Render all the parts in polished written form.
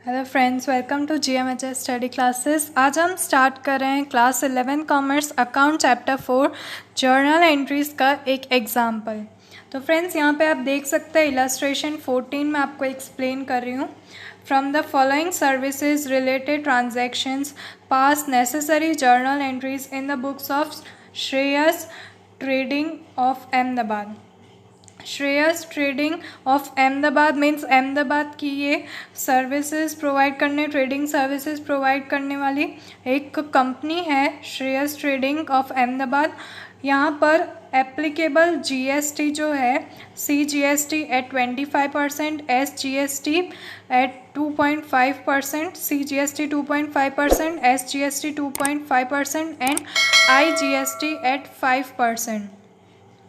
Hello friends, welcome to GMHS study classes. आज हम start कर रहे हैं class 11 commerce account chapter 4 journal entries का एक एग्जाम्पल। तो फ्रेंड्स, यहाँ पे आप देख सकते हैं इलस्ट्रेशन 14 में आपको एक्सप्लेन कर रही हूँ। From the following services related transactions pass necessary journal entries in the books of Shreyas trading of Ahmedabad. Shreyas trading of Ahmedabad means Ahmedabad की ये सर्विसेज प्रोवाइड करने, ट्रेडिंग सर्विसेज प्रोवाइड करने वाली एक कंपनी है श्रेयस ट्रेडिंग ऑफ अहमदाबाद। यहाँ पर एप्लीकेबल GST जो है CGST at 25%, SGST at 2.5%, CGST 2.5%, SGST 2.5% and IGST at 5%।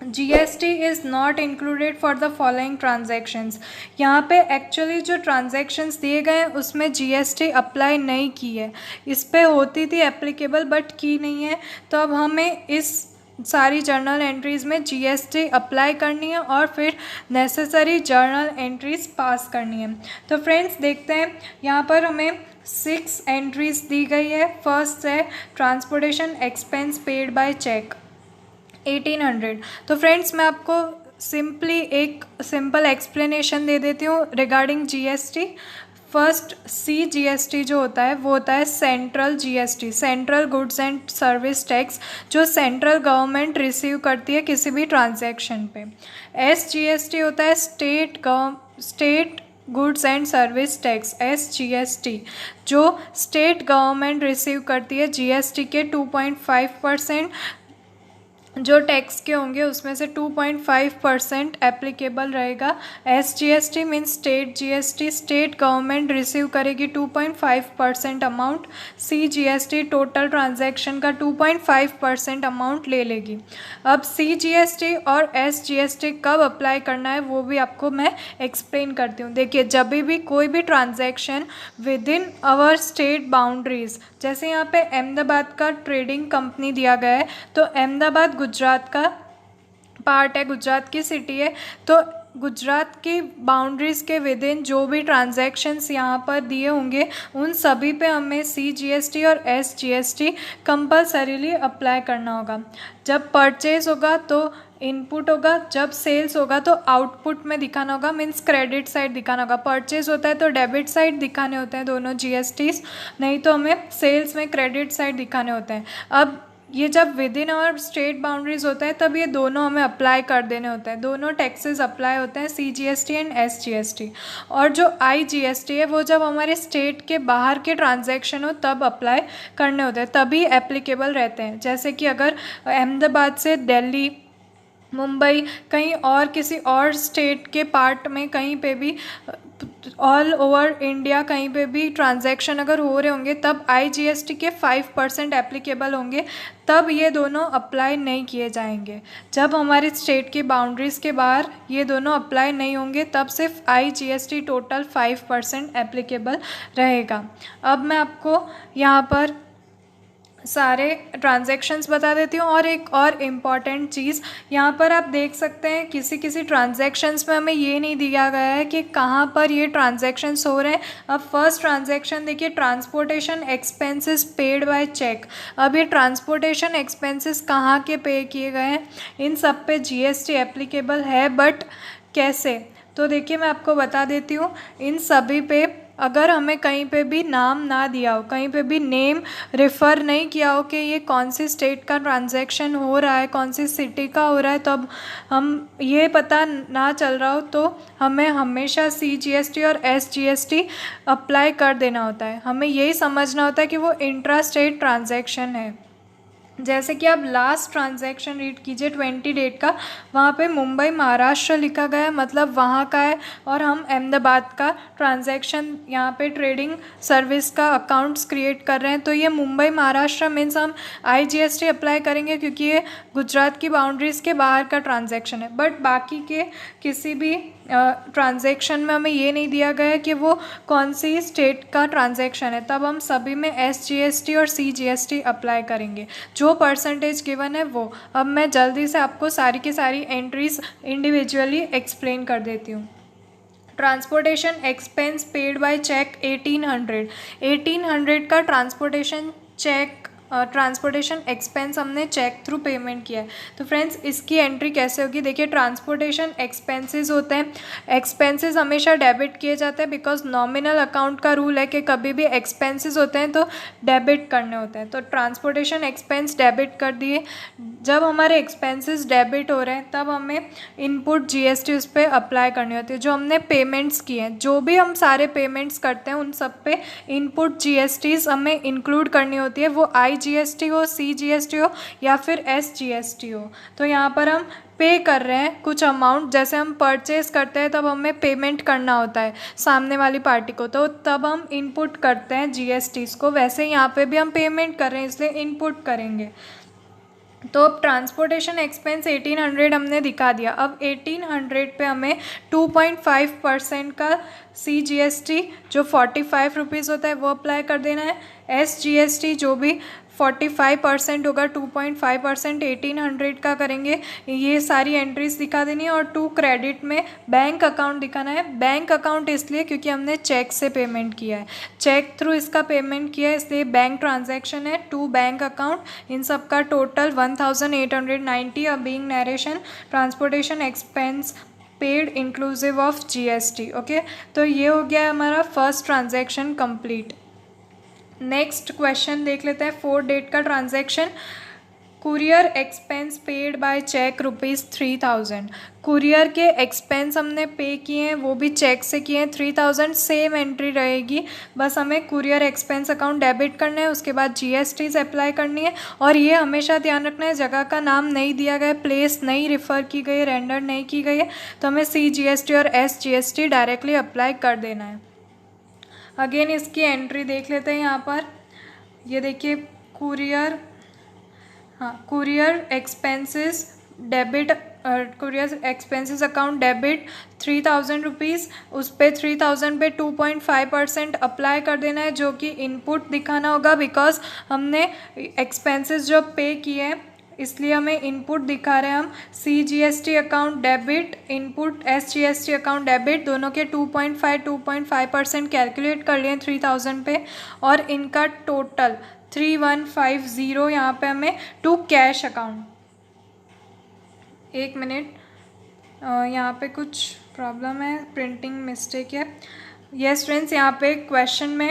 GST is not included for the following transactions. यहाँ पे एक्चुअली जो ट्रांजेक्शन्स दिए गए हैं उसमें GST अप्लाई नहीं की है। इस पे होती थी एप्लीकेबल बट की नहीं है, तो अब हमें इस सारी जर्नल एंट्रीज़ में GST अप्लाई करनी है और फिर नेसेसरी जर्नल एंट्रीज़ पास करनी है। तो फ्रेंड्स देखते हैं, यहाँ पर हमें 6 एंट्रीज़ दी गई है। फर्स्ट है transportation expense paid by cheque 1800। तो फ्रेंड्स मैं आपको सिंपली एक सिंपल एक्सप्लेनेशन दे देती हूँ रिगार्डिंग GST। फर्स्ट CGST जो होता है वो होता है central GST, central goods and service tax, जो सेंट्रल गवर्नमेंट रिसीव करती है किसी भी ट्रांजैक्शन पे। SGST होता है state goods and service tax, SGST, जो स्टेट गवर्नमेंट रिसीव करती है GST के 2.5% जो टैक्स के होंगे उसमें से 2.5% एप्लीकेबल रहेगा। SGST means state GST, state government receive करेगी 2.5% अमाउंट। CGST टोटल ट्रांजैक्शन का 2.5% अमाउंट ले लेगी। अब CGST और SGST कब अप्लाई करना है वो भी आपको मैं एक्सप्लेन करती हूँ। देखिए, जब भी कोई भी transaction within our state boundaries, जैसे यहाँ पे अहमदाबाद का ट्रेडिंग कंपनी दिया गया है, तो अहमदाबाद गुजरात का पार्ट है, गुजरात की सिटी है, तो गुजरात की बाउंड्रीज़ के विद इन जो भी ट्रांजैक्शंस यहाँ पर दिए होंगे उन सभी पे हमें CGST और SGST कंपल्सरीली अप्लाई करना होगा। जब परचेज होगा तो इनपुट होगा, जब सेल्स होगा तो आउटपुट में दिखाना होगा, मीन्स क्रेडिट साइड दिखाना होगा। परचेज होता है तो डेबिट साइड दिखाने होते हैं दोनों GSTs, नहीं तो हमें सेल्स में क्रेडिट साइड दिखाने होते हैं। अब ये जब within our state boundaries होता है तब ये दोनों हमें अप्लाई कर देने होते हैं, दोनों टैक्सेस अप्लाई होते हैं, CGST एंड SGST। और जो IGST है वो जब हमारे स्टेट के बाहर के ट्रांजैक्शन हो तब अप्लाई करने होते हैं, तभी एप्लीकेबल रहते हैं। जैसे कि अगर अहमदाबाद से दिल्ली, मुंबई, कहीं और किसी और स्टेट के पार्ट में कहीं पे भी, ऑल ओवर इंडिया कहीं पे भी ट्रांजैक्शन अगर हो रहे होंगे तब IGST के 5% एप्लीकेबल होंगे, तब ये दोनों अप्लाई नहीं किए जाएंगे। जब हमारे स्टेट की बाउंड्रीज़ के बाहर ये दोनों अप्लाई नहीं होंगे तब सिर्फ IGST टोटल 5% एप्लीकेबल रहेगा। अब मैं आपको यहाँ पर सारे ट्रांजैक्शंस बता देती हूँ। और एक और इम्पॉर्टेंट चीज़ यहाँ पर आप देख सकते हैं, किसी किसी ट्रांजैक्शंस में हमें ये नहीं दिया गया है कि कहाँ पर ये ट्रांजैक्शंस हो रहे हैं। अब फर्स्ट ट्रांजैक्शन देखिए, transportation expenses paid by cheque. अब ये ट्रांसपोर्टेशन एक्सपेंसेस कहाँ के पे किए गए हैं, इन सब पे GST एप्लीकेबल है, बट कैसे? तो देखिए मैं आपको बता देती हूँ। इन सभी पे अगर हमें कहीं पे भी नाम ना दिया हो, कहीं पे भी नेम रेफ़र नहीं किया हो कि ये कौन सी स्टेट का ट्रांजैक्शन हो रहा है, कौन सी सिटी का हो रहा है, तो अब हम ये पता ना चल रहा हो तो हमें हमेशा CGST और SGST अप्लाई कर देना होता है। हमें यही समझना होता है कि वो इंट्रा स्टेट ट्रांजैक्शन है। जैसे कि आप लास्ट ट्रांजैक्शन रीड कीजिए 20 डेट का, वहाँ पे मुंबई महाराष्ट्र लिखा गया है, मतलब वहाँ का है, और हम अहमदाबाद का ट्रांजैक्शन यहाँ पे ट्रेडिंग सर्विस का अकाउंट्स क्रिएट कर रहे हैं, तो ये मुंबई महाराष्ट्र मीन्स हम IGST अप्लाई करेंगे क्योंकि ये गुजरात की बाउंड्रीज़ के बाहर का ट्रांजैक्शन है। बट बाकी के किसी भी ट्रांजैक्शन में हमें ये नहीं दिया गया है कि वो कौन सी स्टेट का ट्रांजैक्शन है, तब हम सभी में SGST और CGST अप्लाई करेंगे, जो परसेंटेज गिवन है वो। अब मैं जल्दी से आपको सारी की सारी एंट्रीज इंडिविजुअली एक्सप्लेन कर देती हूँ। Transportation expense paid by cheque 1800 का ट्रांसपोर्टेशन एक्सपेंस हमने चेक थ्रू पेमेंट किया है। तो फ्रेंड्स इसकी एंट्री कैसे होगी, देखिए ट्रांसपोर्टेशन एक्सपेंसेस होते हैं, एक्सपेंसेस हमेशा डेबिट किए जाते हैं बिकॉज नॉमिनल अकाउंट का रूल है कि कभी भी एक्सपेंसेस होते हैं तो डेबिट करने होते हैं। तो ट्रांसपोर्टेशन एक्सपेंस डेबिट कर दिए। जब हमारे एक्सपेंसेस डेबिट हो रहे हैं तब हमें इनपुट जीएसटी उस पर अप्लाई करनी होती है। जो हमने पेमेंट्स किए हैं, जो भी हम सारे पेमेंट्स करते हैं उन सब पे इनपुट जीएसटीज हमें इंक्लूड करनी होती है, वो जीएसटी हो, सीजीएसटी हो या फिर एसजीएसटी हो। तो यहाँ पर हम पे कर रहे हैं कुछ अमाउंट, जैसे हम परचेज करते हैं तब हमें पेमेंट करना होता है सामने वाली पार्टी को, तो तब हम इनपुट करते हैं जीएसटीज को। वैसे यहाँ पे भी हम पेमेंट कर रहे हैं इसलिए इनपुट करेंगे। तो अब ट्रांसपोर्टेशन एक्सपेंस 1800 हमने दिखा दिया। अब 1800 पे हमें 2.5% का CGST जो 45 रुपीज़ होता है वो अप्लाई कर देना है। SGST जो भी 45% होगा, 2.5% 1800 का करेंगे। ये सारी एंट्रीज दिखा देनी है। और 2 क्रेडिट में बैंक अकाउंट दिखाना है। बैंक अकाउंट इसलिए क्योंकि हमने चेक से पेमेंट किया है, चेक थ्रू इसका पेमेंट किया है इसलिए बैंक ट्रांजैक्शन है। 2 बैंक अकाउंट, इन सब का total 1890 being narration transportation expense paid inclusive of GST। Okay, तो ये हो गया हमारा first transaction complete. Next question देख लेते हैं। 4 डेट का transaction, courier expense paid by cheque ₹3000। Courier के एक्सपेंस हमने पे किए हैं, वो भी चेक से किए हैं, 3000 सेम एंट्री रहेगी। बस हमें कुरियर एक्सपेंस अकाउंट डेबिट करना है, उसके बाद GST अप्लाई करनी है। और ये हमेशा ध्यान रखना है जगह का नाम नहीं दिया गया, प्लेस नहीं रिफ़र की गई, रेंडर नहीं की गई है, तो हमें CGST और SGST डायरेक्टली अप्लाई कर देना है। अगेन इसकी एंट्री देख लेते हैं। यहाँ पर ये देखिए courier expenses debit, courier expenses account debit 3000 rupees, उस पर 3000 पे 2.5% अप्लाई कर देना है, जो कि इनपुट दिखाना होगा बिकॉज हमने एक्सपेंसेस जो पे किए हैं इसलिए हमें इनपुट दिखा रहे हैं हम। CGST account debit, input SGST account debit, दोनों के 2.5% कैलकुलेट कर लिए 3000 पे। और इनका टोटल 3150 यहाँ पे हमें टू कैश अकाउंट। एक मिनट, यहाँ पे कुछ प्रॉब्लम है, प्रिंटिंग मिस्टेक है। यस फ्रेंड्स, यहाँ पे क्वेश्चन में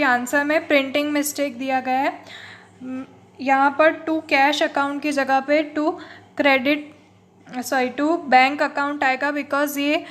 आंसर में प्रिंटिंग मिस्टेक दिया गया है। यहाँ पर 2 कैश अकाउंट की जगह पे 2 बैंक अकाउंट आएगा बिकॉज ये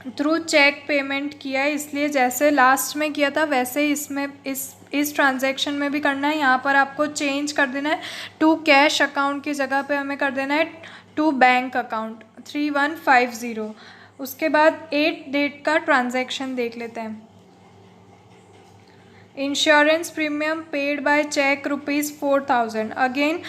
थ्रू चेक पेमेंट किया है, इसलिए जैसे लास्ट में किया था वैसे इसमें इस ट्रांजैक्शन में भी करना है। यहाँ पर आपको चेंज कर देना है, 2 कैश अकाउंट की जगह पे हमें कर देना है 2 बैंक अकाउंट 3150। उसके बाद 8 डेट का ट्रांजैक्शन देख लेते हैं। Insurance premium paid by cheque ₹4000। Again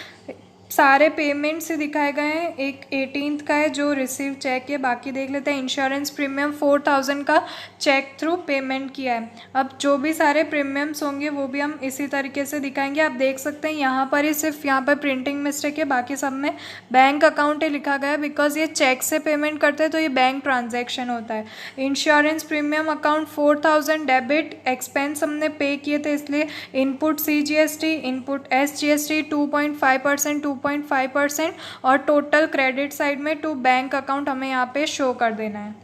सारे पेमेंट से दिखाए गए हैं, एक 18th का है जो रिसीव चेक है, बाकी देख लेते हैं। इंश्योरेंस प्रीमियम 4000 का चेक थ्रू पेमेंट किया है। अब जो भी सारे प्रीमियम्स होंगे वो भी हम इसी तरीके से दिखाएंगे। आप देख सकते हैं यहाँ पर ही सिर्फ यहाँ पर प्रिंटिंग मिस्टेक है, बाकी सब में बैंक अकाउंट ही लिखा गया है बिकॉज ये चेक से पेमेंट करते हैं तो ये बैंक ट्रांजेक्शन होता है। Insurance premium account 4000 debit, expense हमने पे किए थे इसलिए इनपुट CGST, इनपुट SGST 2.5% और टोटल क्रेडिट साइड में 2 बैंक अकाउंट हमें यहाँ पे शो कर देना है।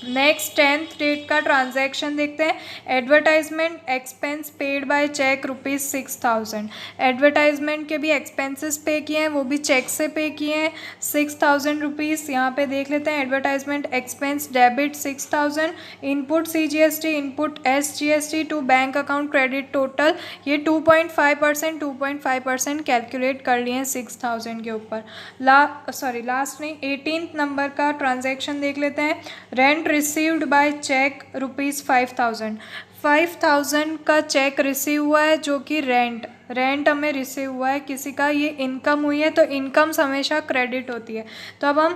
नेक्स्ट 10th डेट का ट्रांजैक्शन देखते हैं। Advertisement expense paid by cheque ₹6000। Advertisement के भी एक्सपेंसेस पे किए हैं, वो भी चेक से पे किए हैं 6000 रुपीज़। यहाँ पे देख लेते हैं advertisement expense debit 6000, input CGST, input SGST to bank account credit, total ये 2.5% कैलकुलेट कर लिए हैं 6000 के ऊपर। लास्ट में 18th नंबर का ट्रांजैक्शन देख लेते हैं। Rent received by check ₹5000। 5000 का चेक रिसीव हुआ है जो कि रेंट हमें रिसीव हुआ है किसी का, ये इनकम हुई है तो इनकम्स हमेशा क्रेडिट होती है। तो अब हम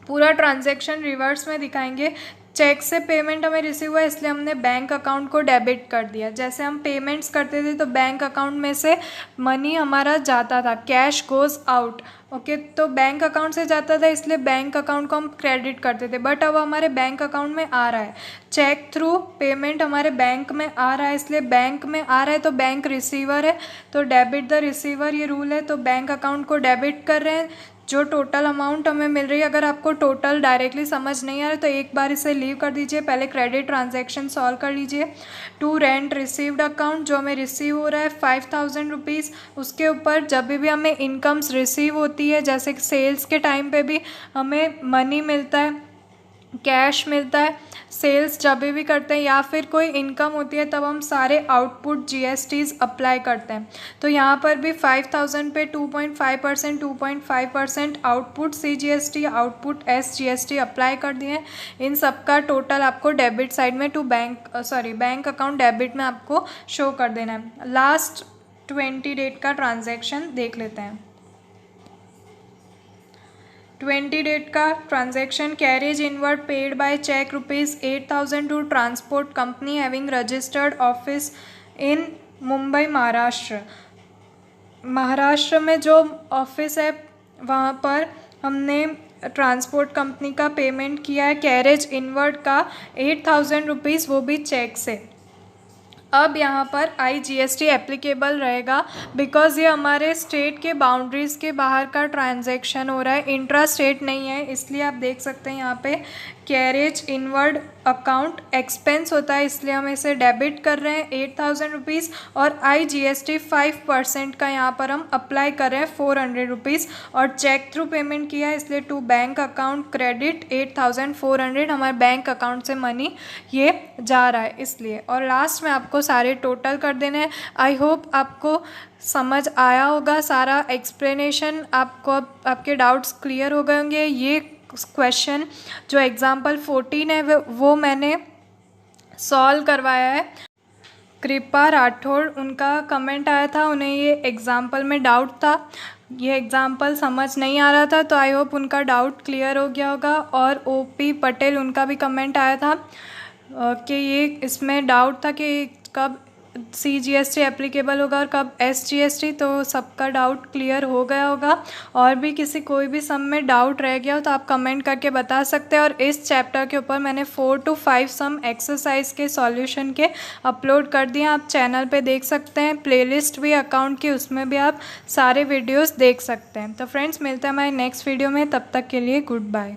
पूरा ट्रांजैक्शन रिवर्स में दिखाएंगे। चेक से पेमेंट हमें रिसीव हुआ इसलिए हमने बैंक अकाउंट को डेबिट कर दिया। जैसे हम पेमेंट्स करते थे तो बैंक अकाउंट में से मनी हमारा जाता था, कैश गोज़ आउट। ओके, तो बैंक अकाउंट से जाता था इसलिए बैंक अकाउंट को हम क्रेडिट करते थे, बट अब हमारे बैंक अकाउंट में आ रहा है। चेक थ्रू पेमेंट हमारे बैंक में आ रहा है, इसलिए बैंक में आ रहा है तो बैंक रिसीवर है, तो डेबिट द रिसीवर ये रूल है, तो बैंक अकाउंट को डेबिट कर रहे हैं। जो टोटल अमाउंट हमें मिल रही है, अगर आपको टोटल डायरेक्टली समझ नहीं आ रहा तो एक बार इसे लीव कर दीजिए, पहले क्रेडिट ट्रांजैक्शन सॉल्व कर लीजिए। टू रेंट रिसीव्ड अकाउंट, जो हमें रिसीव हो रहा है 5000 रुपीज़, उसके ऊपर जब भी हमें इनकम्स रिसीव होती है, जैसे सेल्स के टाइम पे भी हमें मनी मिलता है, कैश मिलता है, सेल्स जब भी करते हैं या फिर कोई इनकम होती है तब हम सारे आउटपुट जीएसटीज़ अप्लाई करते हैं। तो यहाँ पर भी 5000 पे 2.5%, 2.5% output CGST, output SGST apply कर दिए। इन सब का टोटल आपको डेबिट साइड में बैंक अकाउंट डेबिट में आपको शो कर देना है। लास्ट 20 डेट का ट्रांजैक्शन देख लेते हैं। 20 डेट का transaction, carriage inward paid by cheque ₹8,000 to transport company having registered office in Mumbai, Maharashtra. Maharashtra में जो ऑफिस है वहाँ पर हमने ट्रांसपोर्ट कंपनी का पेमेंट किया है, कैरेज इनवर्ड का 8,000 रुपीज़, वो भी चेक से। अब यहाँ पर IGST एप्लीकेबल रहेगा बिकॉज़ ये हमारे स्टेट के बाउंड्रीज़ के बाहर का ट्रांजैक्शन हो रहा है, इंट्रा स्टेट नहीं है, इसलिए आप देख सकते हैं यहाँ पे कैरेज इनवर्ड अकाउंट एक्सपेंस होता है, इसलिए हम इसे डेबिट कर रहे हैं 8,000 रुपीज़, और IGST 5% का यहाँ पर हम अप्लाई कर रहे हैं 400 रुपीज़, और चेक थ्रू पेमेंट किया है इसलिए टू बैंक अकाउंट क्रेडिट 8,400, हमारे बैंक अकाउंट से मनी ये जा रहा है इसलिए। और लास्ट में आपको सारे टोटल कर देने हैं। आई होप आपको समझ आया होगा सारा एक्सप्लेनेशन, आपको आपके डाउट्स क्लियर हो गए होंगे। ये क्वेश्चन जो एग्जाम्पल 14 है वो मैंने सॉल्व करवाया है। कृपा राठौड़, उनका कमेंट आया था, उन्हें ये एग्जाम्पल में डाउट था, ये एग्जाम्पल समझ नहीं आ रहा था, तो आई होप उनका डाउट क्लियर हो गया होगा। और OP पटेल, उनका भी कमेंट आया था कि ये इसमें डाउट था कि कब CGST एप्लीकेबल होगा और कब SGST, तो सबका डाउट क्लियर हो गया होगा। और भी किसी कोई भी सम में डाउट रह गया हो तो आप कमेंट करके बता सकते हैं। और इस चैप्टर के ऊपर मैंने 4 to 5 सम एक्सरसाइज के सॉल्यूशन के अपलोड कर दिए, आप चैनल पे देख सकते हैं। प्लेलिस्ट भी अकाउंट की, उसमें भी आप सारे वीडियोज़ देख सकते हैं। तो फ्रेंड्स, मिलते हैं हमारे नेक्स्ट वीडियो में, तब तक के लिए गुड बाय।